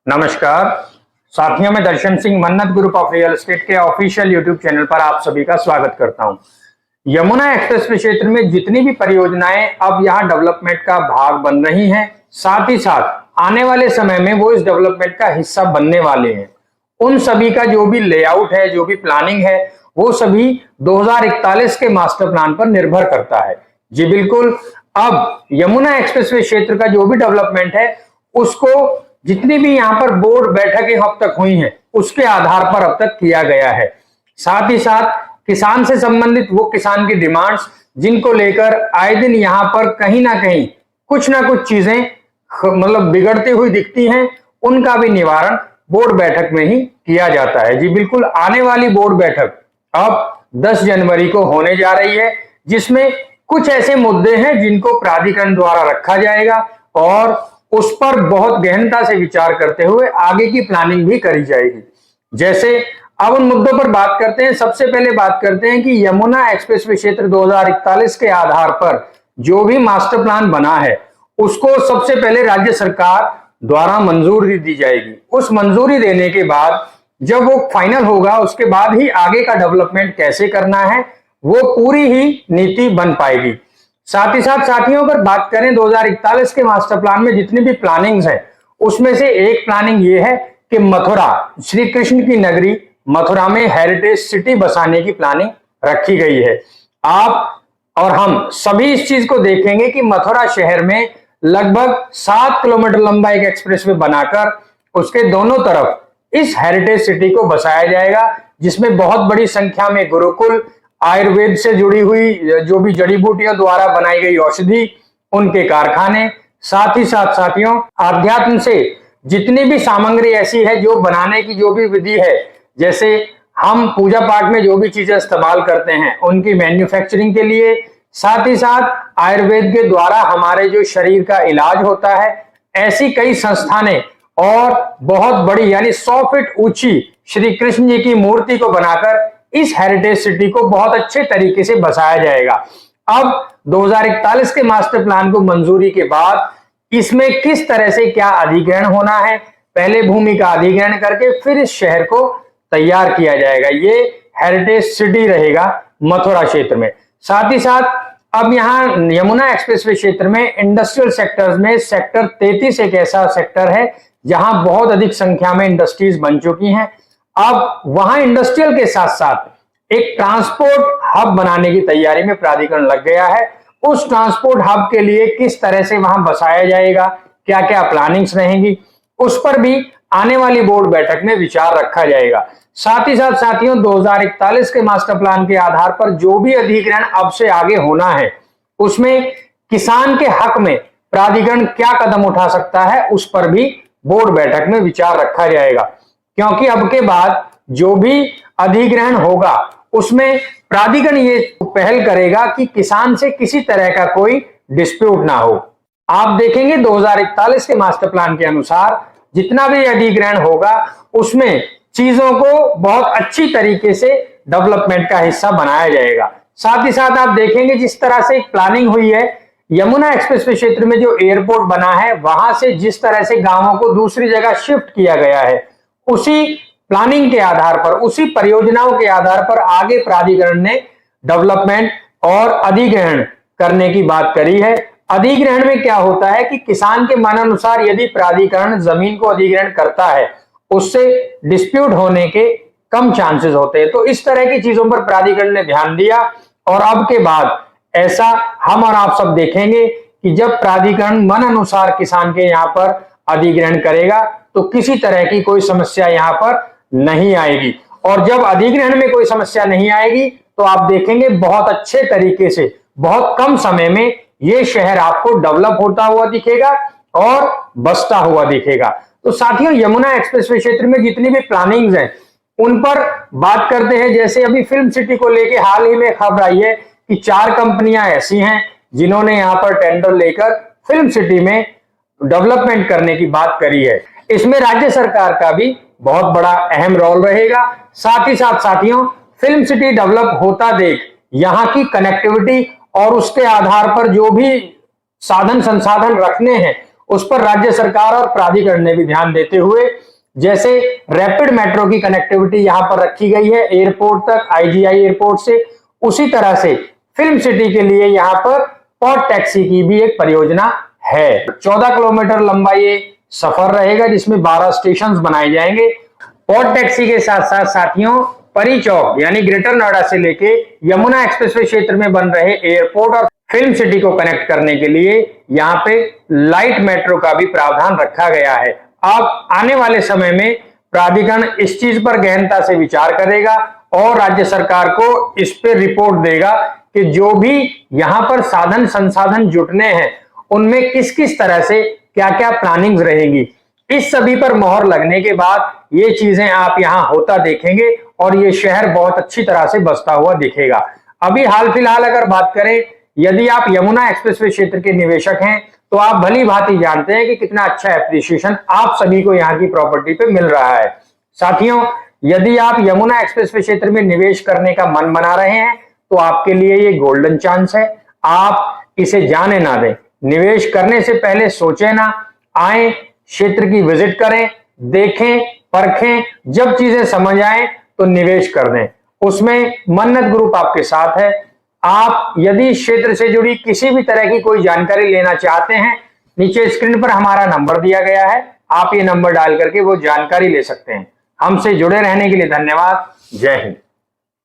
नमस्कार साथियों, मैं दर्शन सिंह मन्नत ग्रुप ऑफ रियल एस्टेट के ऑफिशियल यूट्यूब चैनल पर आप सभी का स्वागत करता हूं। यमुना एक्सप्रेसवे क्षेत्र में जितनी भी परियोजनाएं अब यहां डेवलपमेंट का भाग बन रही हैं, साथ ही साथ आने वाले समय में वो इस डेवलपमेंट का हिस्सा बनने वाले हैं, उन सभी का जो भी लेआउट है, जो भी प्लानिंग है, वो सभी 2041 के मास्टर प्लान पर निर्भर करता है। जी बिल्कुल, अब यमुना एक्सप्रेसवे क्षेत्र का जो भी डेवलपमेंट है उसको जितनी भी यहाँ पर बोर्ड बैठकें अब तक हुई हैं उसके आधार पर अब तक किया गया है। साथ ही साथ किसान से संबंधित वो किसान की डिमांड्स जिनको लेकर आए दिन यहाँ पर कहीं ना कहीं कुछ ना कुछ चीजें मतलब बिगड़ती हुई दिखती हैं, उनका भी निवारण बोर्ड बैठक में ही किया जाता है। जी बिल्कुल, आने वाली बोर्ड बैठक अब 10 जनवरी को होने जा रही है, जिसमें कुछ ऐसे मुद्दे हैं जिनको प्राधिकरण द्वारा रखा जाएगा और उस पर बहुत गहनता से विचार करते हुए आगे की प्लानिंग भी करी जाएगी। जैसे अब उन मुद्दों पर बात करते हैं। सबसे पहले बात करते हैं कि यमुना एक्सप्रेसवे क्षेत्र 2041 के आधार पर जो भी मास्टर प्लान बना है उसको सबसे पहले राज्य सरकार द्वारा मंजूरी दी जाएगी। उस मंजूरी देने के बाद जब वो फाइनल होगा उसके बाद ही आगे का डेवलपमेंट कैसे करना है वो पूरी ही नीति बन पाएगी। साथ ही साथ साथियों, अगर बात करें 2041 के मास्टर प्लान में जितनी भी प्लानिंग्स हैं उसमें से एक प्लानिंग ये है कि मथुरा, श्री कृष्ण की नगरी मथुरा में हेरिटेज सिटी बसाने की प्लानिंग रखी गई है। आप और हम सभी इस चीज को देखेंगे कि मथुरा शहर में लगभग 7 किलोमीटर लंबा एक एक्सप्रेसवे बनाकर उसके दोनों तरफ इस हेरिटेज सिटी को बसाया जाएगा, जिसमें बहुत बड़ी संख्या में गुरुकुल, आयुर्वेद से जुड़ी हुई जो भी जड़ी बूटियों द्वारा बनाई गई औषधि, उनके कारखाने, साथ ही साथ साथियों आध्यात्म से जितनी भी सामग्री ऐसी है जो बनाने की जो भी विधि है, जैसे हम पूजा पाठ में जो भी चीजें इस्तेमाल करते हैं उनकी मैन्युफैक्चरिंग के लिए, साथ ही साथ आयुर्वेद के द्वारा हमारे जो शरीर का इलाज होता है, ऐसी कई संस्थानें और बहुत बड़ी यानी 100 फीट ऊंची श्री कृष्ण जी की मूर्ति को बनाकर इस हेरिटेज सिटी को बहुत अच्छे तरीके से बसाया जाएगा। अब 2041 के मास्टर प्लान को मंजूरी के बाद इसमें किस तरह से क्या अधिग्रहण होना है, पहले भूमि का अधिग्रहण करके फिर इस शहर को तैयार किया जाएगा। ये हेरिटेज सिटी रहेगा मथुरा क्षेत्र में। साथ ही साथ अब यहाँ यमुना एक्सप्रेसवे क्षेत्र में इंडस्ट्रियल सेक्टर्स में सेक्टर 33 एक ऐसा सेक्टर है जहां बहुत अधिक संख्या में इंडस्ट्रीज बन चुकी हैं। अब वहां इंडस्ट्रियल के साथ साथ एक ट्रांसपोर्ट हब बनाने की तैयारी में प्राधिकरण लग गया है। उस ट्रांसपोर्ट हब के लिए किस तरह से वहां बसाया जाएगा, क्या क्या प्लानिंग्स रहेंगी, उस पर भी आने वाली बोर्ड बैठक में विचार रखा जाएगा। साथ ही साथ साथियों 2041 के मास्टर प्लान के आधार पर जो भी अधिग्रहण अब से आगे होना है उसमें किसान के हक में प्राधिकरण क्या कदम उठा सकता है उस पर भी बोर्ड बैठक में विचार रखा जाएगा, क्योंकि अब के बाद जो भी अधिग्रहण होगा उसमें प्राधिकरण ये पहल करेगा कि किसान से किसी तरह का कोई डिस्प्यूट ना हो। आप देखेंगे 2041 के मास्टर प्लान के अनुसार जितना भी अधिग्रहण होगा उसमें चीजों को बहुत अच्छी तरीके से डेवलपमेंट का हिस्सा बनाया जाएगा। साथ ही साथ आप देखेंगे जिस तरह से एक प्लानिंग हुई है यमुना एक्सप्रेसवे क्षेत्र में, जो एयरपोर्ट बना है वहां से जिस तरह से गांवों को दूसरी जगह शिफ्ट किया गया है, उसी प्लानिंग के आधार पर, उसी परियोजनाओं के आधार पर आगे प्राधिकरण ने डेवलपमेंट और अधिग्रहण करने की बात करी है। अधिग्रहण में क्या होता है कि किसान के मन अनुसार यदि प्राधिकरण जमीन को अधिग्रहण करता है उससे डिस्प्यूट होने के कम चांसेस होते हैं। तो इस तरह की चीजों पर प्राधिकरण ने ध्यान दिया और अब के बाद ऐसा हम और आप सब देखेंगे कि जब प्राधिकरण मन अनुसार किसान के यहाँ पर अधिग्रहण करेगा तो किसी तरह की कोई समस्या यहाँ पर नहीं आएगी। और जब अधिग्रहण में कोई समस्या नहीं आएगी तो आप देखेंगे बहुत अच्छे तरीके से बहुत कम समय में ये शहर आपको डेवलप होता हुआ दिखेगा और बसता हुआ दिखेगा। तो साथियों यमुना एक्सप्रेसवे क्षेत्र में जितनी भी प्लानिंग्स हैं उन पर बात करते हैं। जैसे अभी फिल्म सिटी को लेके हाल ही में खबर आई है कि 4 कंपनियां ऐसी हैं जिन्होंने यहाँ पर टेंडर लेकर फिल्म सिटी में डेवलपमेंट करने की बात करी है। इसमें राज्य सरकार का भी बहुत बड़ा अहम रोल रहेगा। साथ ही साथ साथियों फिल्म सिटी डेवलप होता देख यहाँ की कनेक्टिविटी और उसके आधार पर जो भी साधन संसाधन रखने हैं उस पर राज्य सरकार और प्राधिकरण ने भी ध्यान देते हुए, जैसे रैपिड मेट्रो की कनेक्टिविटी यहां पर रखी गई है एयरपोर्ट तक, आईजीआई एयरपोर्ट से, उसी तरह से फिल्म सिटी के लिए यहां पर पॉड टैक्सी की भी एक परियोजना है। 14 किलोमीटर लंबा ये सफर रहेगा जिसमें 12 स्टेशन बनाए जाएंगे। पॉड टैक्सी के साथ साथ साथियों, परी चौक यानी ग्रेटर नोएडा से लेके यमुना एक्सप्रेसवे क्षेत्र में बन रहे एयरपोर्ट और फिल्म सिटी को कनेक्ट करने के लिए यहाँ पे लाइट मेट्रो का भी प्रावधान रखा गया है। अब आने वाले समय में प्राधिकरण इस चीज पर गहनता से विचार करेगा और राज्य सरकार को इस पे रिपोर्ट देगा कि जो भी यहाँ पर साधन संसाधन जुटने हैं उनमें किस किस तरह से क्या क्या प्लानिंग रहेगी। इस सभी पर मोहर लगने के बाद ये चीजें आप यहाँ होता देखेंगे और ये शहर बहुत अच्छी तरह से बसता हुआ दिखेगा। अभी हाल फिलहाल अगर बात करें, यदि आप यमुना एक्सप्रेसवे क्षेत्र के निवेशक हैं तो आप भली भांति जानते हैं कि कितना अच्छा एप्रिसिएशन आप सभी को यहाँ की प्रॉपर्टी पे मिल रहा है। साथियों, यदि आप यमुना एक्सप्रेसवे क्षेत्र में निवेश करने का मन बना रहे हैं तो आपके लिए ये गोल्डन चांस है। आप इसे जाने ना दें। निवेश करने से पहले सोचें ना, आए क्षेत्र की विजिट करें, देखें, परखें, जब चीजें समझ आए तो निवेश कर दें। उसमें मन्नत ग्रुप आपके साथ है। आप यदि क्षेत्र से जुड़ी किसी भी तरह की कोई जानकारी लेना चाहते हैं, नीचे स्क्रीन पर हमारा नंबर दिया गया है, आप ये नंबर डाल करके वो जानकारी ले सकते हैं। हमसे जुड़े रहने के लिए धन्यवाद। जय हिंद।